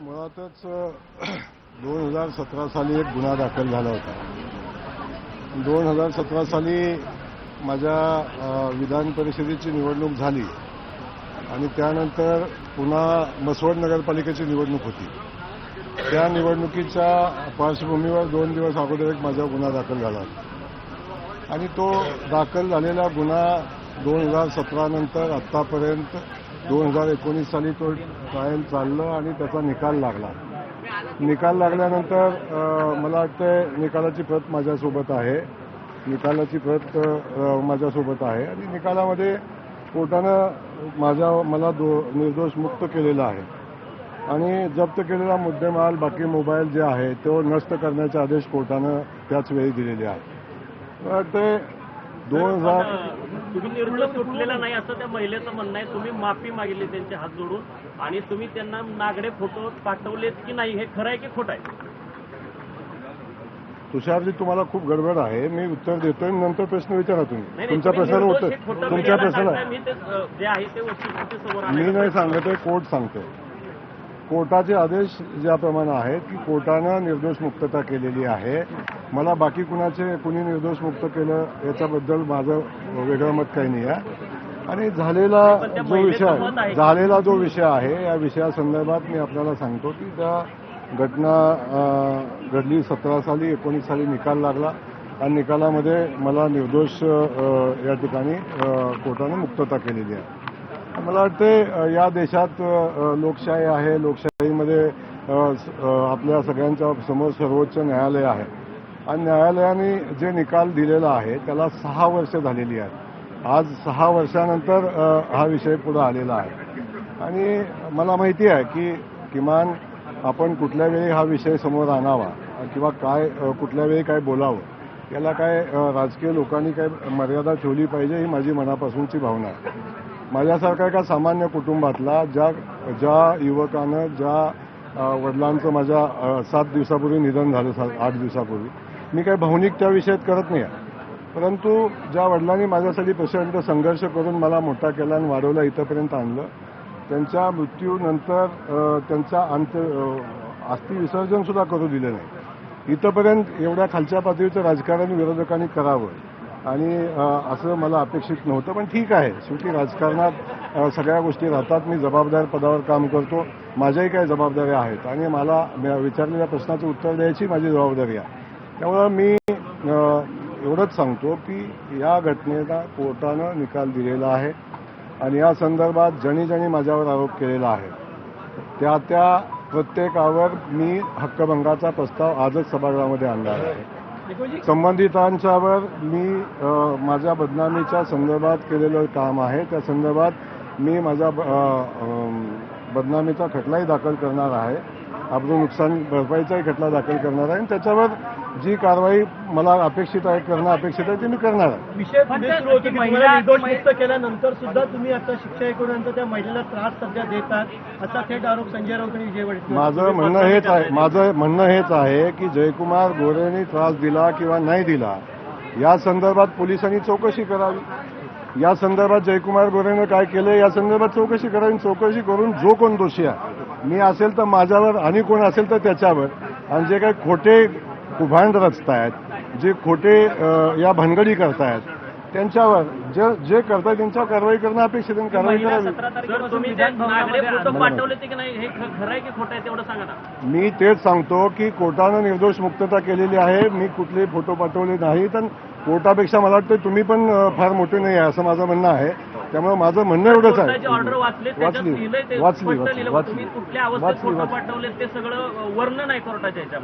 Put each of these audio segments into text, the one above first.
मुळातच 2017 साली एक गुन्हा दाखल झाला होता. 2017 साली माझ्या विधान परिषदेची निवडणूक झाली आणि त्यानंतर पुन्हा मसवड नगरपालिकेची निवडणूक होती. त्या निवडणुकीच्या पार्श्वभूमीवर 2 दिवस अगोदर एक माझा गुन्हा दाखल झाला होता आणि तो दाखल झालेला गुन्हा 2017 नंतर आत्तापर्यंत 2019 साली तो कायम चाललं आणि त्याचा निकाल लागला. निकाल लागल्यानंतर मला वाटतं निकालाची प्रत माझ्यासोबत आहे. माझ्यासोबत आहे आणि निकालामध्ये कोर्टानं मला निर्दोष मुक्त केलेला आहे आणि जप्त केलेला मुद्देमाल बाकी मोबाईल जे आहे तो नष्ट करण्याचे आदेश कोर्टानं त्याच वेळी दिलेले आहेत. ते 2000 तुम्ही निर्णय सुटलेला नाही असं त्या महिलेचं म्हणणं आहे. तुम्ही माफी मागितली त्यांचे हात जोडून आणि तुम्ही त्यांना नागडे फोटो पाठवलेत की नाही, हे खरं आहे की खोटं आहे? तुषारजी, तुम्हाला खूप गडबड आहे. मी उत्तर देतोय, नंतर प्रश्न विचारा तुम्ही. तुमच्या प्रश्नाला उत्तर तुमच्या प्रश्नाला जे आहे ते वस्तुस्थिती समोर मी नाही सांगतोय, कोर्ट सांगतोय. कोर्टाचे आदेश ज्याप्रमाणे आहेत की कोर्टानं निर्दोष मुक्तता केलेली आहे. मला बाकी कुणी निर्दोष मुक्त केलं याच्याबद्दल माझं वेगळं मत काही नाही आहे. आणि झालेला जो विषय आहे या विषयासंदर्भात मी आपल्याला सांगतो की त्या घटना घडली 17 साली 19 साली निकाल लागला आणि निकालामध्ये मला निर्दोष या ठिकाणी कोर्टाने मुक्तता केलेली आहे. मला वाटते या देशात लोकशाही आहे. लोकशाहीमध्ये आपल्या सगळ्यांच्या समोर सर्वोच्च न्यायालय आहे आणि न्यायालयाने जे निकाल दिलेला आहे त्याला 6 वर्ष झालेली आहेत. आज 6 वर्षानंतर हा विषय पुढे आलेला आहे आणि मला माहिती आहे की किमान आपण कुठल्या वेळी हा विषय समोर आणावा किंवा कुठल्या वेळी काय बोलावं याला राजकीय लोकांनी काय मर्यादा ठेवली पाहिजे ही माझी मनापासूनची भावना आहे. माझ्यासारखा एका सामान्य कुटुंबातला ज्या युवकानं ज्या वडिलांचं माझ्या 7 दिवसापूर्वी निधन झालं, 8 दिवसापूर्वी, मी काही भावनिक त्या विषयात करत नाही आहे. परंतु ज्या वडिलांनी माझ्यासाठी प्रचंड संघर्ष करून मला मोठा केला आणि वाढवला, इथंपर्यंत आणलं, त्यांच्या मृत्यूनंतर त्यांचा अस्थि विसर्जन सुद्धा करू दिलं नाही. इथंपर्यंत एवढ्या खालच्या पातळीचं राजकारण विरोधकांनी करावं आणि असं मला अपेक्षित नव्हतं. पण ठीक आहे, शेवटी राजकारणात सगळ्या गोष्टी राहतात. मी जबाबदार पदावर काम करतो, माझ्याही काही जबाबदाऱ्या आहेत आणि मला विचारलेल्या प्रश्नाचं उत्तर द्यायची माझी जबाबदारी आहे. त्यामुळं मी एवढंच सांगतो की या घटनेला कोर्टानं निकाल दिलेला आहे आणि या संदर्भात ज्यांनी माझ्यावर आरोप केलेला आहे त्या प्रत्येकावर मी हक्कभंगाचा प्रस्ताव आजच सभागृहामध्ये आणणार आहे. संबंधितांच्यावर मी माझ्या बदनामीच्या संदर्भात केलेलं काम आहे त्या संदर्भात मी माझा बदनामीचा खटलाही दाखल करणार आहे. आपलं नुकसान भरपाईचाही खटला दाखल करणार आहे आणि त्याच्यावर जी कारवाई मला अपेक्षित आहे ते मी करणार आहे. विषय पुढे सुरू होतो की महिला निर्दोष मुक्त केल्यानंतर सुद्धा तुम्ही आता शिक्षा ऐकूनंतर त्या महिलेला त्रास सध्या देतात असा थेट आरोप संजय राऊत आणि विजय वडेट्टीवार. माझं म्हणणं हेच आहे की जयकुमार गोरेंनी त्रास दिला किंवा नाही दिला या संदर्भात पोलिसांनी चौकशी करावी. या संदर्भात जयकुमार गोरेनं काय केलं या संदर्भात चौकशी करावी. चौकशी करून जो कोण दोषी आहे, मी असेल तर माझ्यावर आणि कोण असेल तर त्याच्यावर, आणि जे काही खोटे कुभांड रचतायत, जे खोटे या भानगडी करतायत त्यांच्यावर जे करतायत त्यांच्यावर कारवाई करणं अपेक्षित आहे. कारवाई करावी. मी तेच सांगतो की कोर्टानं निर्दोष मुक्तता केलेली आहे. मी कुठलेही फोटो पाठवले नाहीत आणि कोर्टापेक्षा मला वाटतं तुम्ही पण फार मोठे नाही आहे असं माझं म्हणणं आहे. त्यामुळे माझं म्हणणं एवढंच आहे.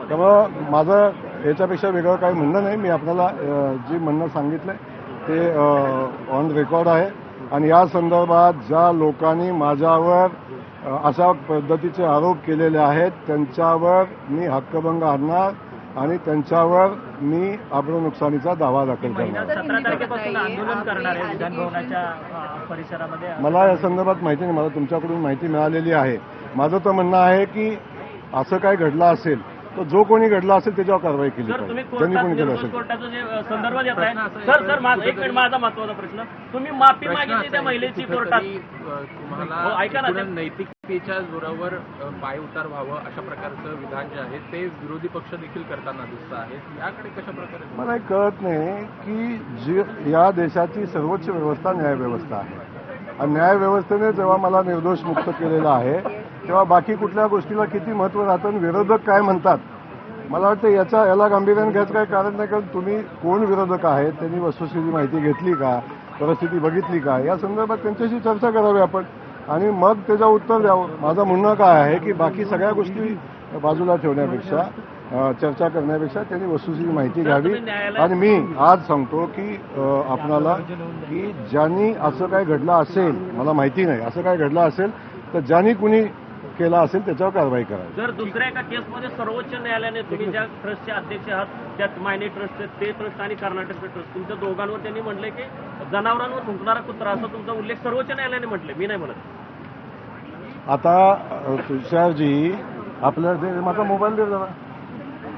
त्यामुळं माझं याच्यापेक्षा वेगळं काही म्हणणं नाही. मी आपल्याला जे म्हणणं सांगितलंय ते ऑन रेकॉर्ड आहे आणि या संदर्भात ज्या लोकांनी माझ्यावर अशा पद्धतीचे आरोप केलेले आहेत त्यांच्यावर मी हक्कभंग आणणार आणि त्यांच्यावर मी आबरू नुकसानीचा दावा दाखल करणार. 17 तारखेपासून आंदोलन करणार आहे विधानभवनाच्या परिसरामध्ये. मला या संदर्भात माहिती नाही. मला तुमच्याकडून माहिती मिळालेली आहे. माझं तर म्हणणं आहे की असं काय घडलं असेल तर जो कोणी घडला असेल त्याच्यावर कारवाई केली सर तुम्ही पाहिजे ज्यांनी कोणी केलं निर्दोष असेल. कोर्टाचं जे संदर्भ देत आहे सर माझा एक मिनिट माझा महत्वाचा प्रश्न तुम्ही माफी मागितली त्या महिलेची कोर्टात हो, ऐका ना, तुम्हाला ते- नैतिकतेच्या जोरावर पाय उतार व्हावं अशा प्रकारचं विधान जे आहे ते विरोधी पक्ष देखील करताना दिसत आहेत. याकडे कशा प्रकारे मला हे कळत नाही की जी या देशाची सर्वोच्च व्यवस्था न्यायव्यवस्था आहे आणि न्यायव्यवस्थेने जेव्हा मला निर्दोष मुक्त केलेलं आहे तेव्हा बाकी कुठल्या गोष्टीला किती महत्त्व राहतं आणि विरोधक काय म्हणतात मला वाटतं याला गांभीर्याने घ्यायचं काही कारण नाही. कारण तुम्ही कोण विरोधक आहेत त्यांनी वस्तुस्थिती माहिती घेतली का परिस्थिती बघितली का या संदर्भात त्यांच्याशी चर्चा करावी आपण आणि मग त्याचं उत्तर द्यावं. माझं म्हणणं काय आहे की बाकी सगळ्या गोष्टी बाजूला ठेवण्यापेक्षा चर्चा करण्यापेक्षा त्यांनी वस्तुस्थिती माहिती घ्यावी. आणि मी आज सांगतो की आपणाला की ज्यांनी असं काय घडलं असेल मला माहिती नाही असं काय घडलं असेल तर ज्यांनी कुणी केला असेल त्याच्यावर कारवाई करावी. जर दुसऱ्या एका केसमध्ये सर्वोच्च न्यायालयाने तुम्ही ज्या ट्रस्टचे अध्यक्ष आहात त्यात मायने ट्रस्ट ते ट्रस्ट आणि कर्नाटक ट्रस्ट तुमच्या दोघांवर त्यांनी म्हटले की जनावरांवर थुंकणारा कुत्रा असा तुमचा उल्लेख सर्वोच्च न्यायालयाने म्हटले मी नाही म्हणत. आता तुषारजी आपल्याला माझा मोबाईल दे जरा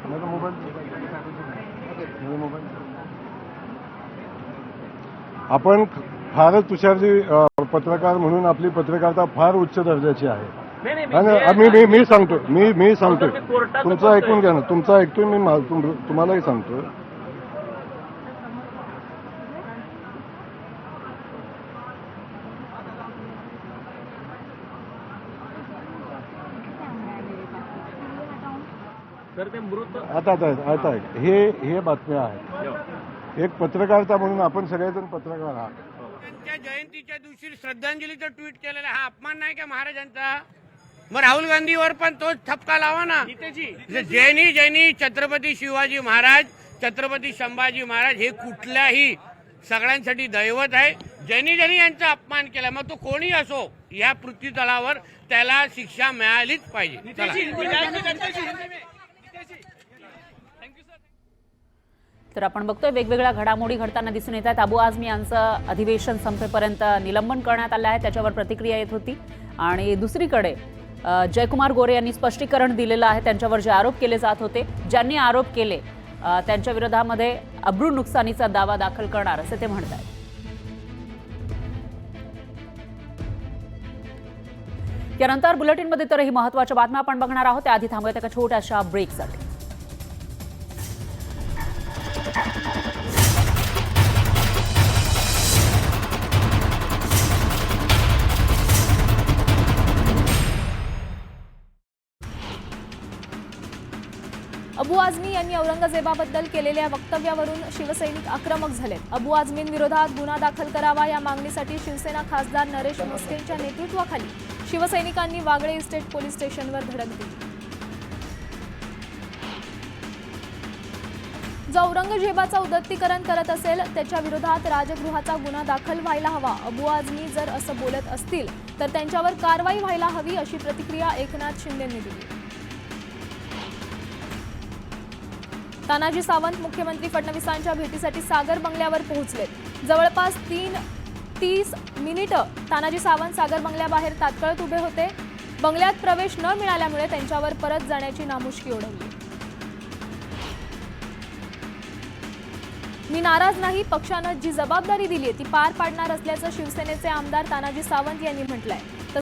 माझा मोबाईल आपण फारच तुषारजी पत्रकार म्हणून आपली पत्रकारिता फार उच्च दर्जाची आहे. आणि मी सांगतो मी सांगतो तुमचं ऐकून घ्या ना तुमचं ऐकतोय मी तुम्हालाही सांगतो. तर ते मृत आता हे बातम्या आहेत. एक पत्रकारिता म्हणून आपण सगळेजण पत्रकार आहात. त्यांच्या जयंतीच्या दिवशी श्रद्धांजलीचं ट्विट केलेलं हा अपमान नाही का महाराजांचा. मग राहुल गांधीवर पण तोच ठपका लावा ना. जैनी छत्रपती शिवाजी महाराज छत्रपती संभाजी महाराज हे कुठल्याही सगळ्यांसाठी दैवत आहे. ज्यांनी यांचा अपमान केला मग तो कोणी असो या पृथ्वीतलावर त्याला शिक्षा मिळालीच पाहिजे. तर आपण बघतोय वेगवेगळ्या घडामोडी घडताना दिसून येत आहेत. अबू आझमी यांचं अधिवेशन संपेपर्यंत निलंबन करण्यात आलं आहे त्याच्यावर प्रतिक्रिया येत होती. आणि दुसरीकडे जयकुमार गोरे यांनी स्पष्टीकरण दिलेलं आहे. त्यांच्यावर जे आरोप केले जात होते ज्यांनी आरोप केले त्यांच्या विरोधामध्ये अब्रू नुकसानीचा दावा दाखल करणार असे ते म्हणत आहेत. यानंतर बुलेटिनमध्ये इतरही महत्त्वाच्या बातम्या आपण बघणार आहोत. त्याआधी थांबूयात एका छोट्याशा ब्रेकसाठी. अबू आझमी यांनी औरंगजेबाबद्दल केलेल्या वक्तव्यावरून शिवसैनिक आक्रमक झालेत. अबू आझमींविरोधात गुन्हा दाखल करावा या मागणीसाठी शिवसेना खासदार नरेश म्हस्केंच्या नेतृत्वाखाली शिवसैनिकांनी वागळे इस्टेट पोलीस स्टेशनवर धडक दिली. जो औरंगजेबाचा उदात्तीकरण करत असेल त्याच्या विरोधात राजगृहाचा गुन्हा दाखल व्हायला हवा. अबू आझमी जर असं बोलत असतील तर त्यांच्यावर कारवाई व्हायला हवी अशी प्रतिक्रिया एकनाथ शिंदेंनी दिली. तानाजी सावंत मुख्यमंत्री फडणवीसांच्या भेटीसाठी सागर बंगल्यावर पोहोचलेत. जवळपास 30 मिनिटं तानाजी सावंत सागर बंगल्याबाहेर तात्काळ उभे होते. बंगल्यात प्रवेश न मिळाल्यामुळे त्यांच्यावर परत जाण्याची नामुष्की ओढवली. मी नाराज नाही, पक्षानं जी जबाबदारी दिली ती पार पाडणार असल्याचं शिवसेनेचे आमदार तानाजी सावंत यांनी म्हटलंय.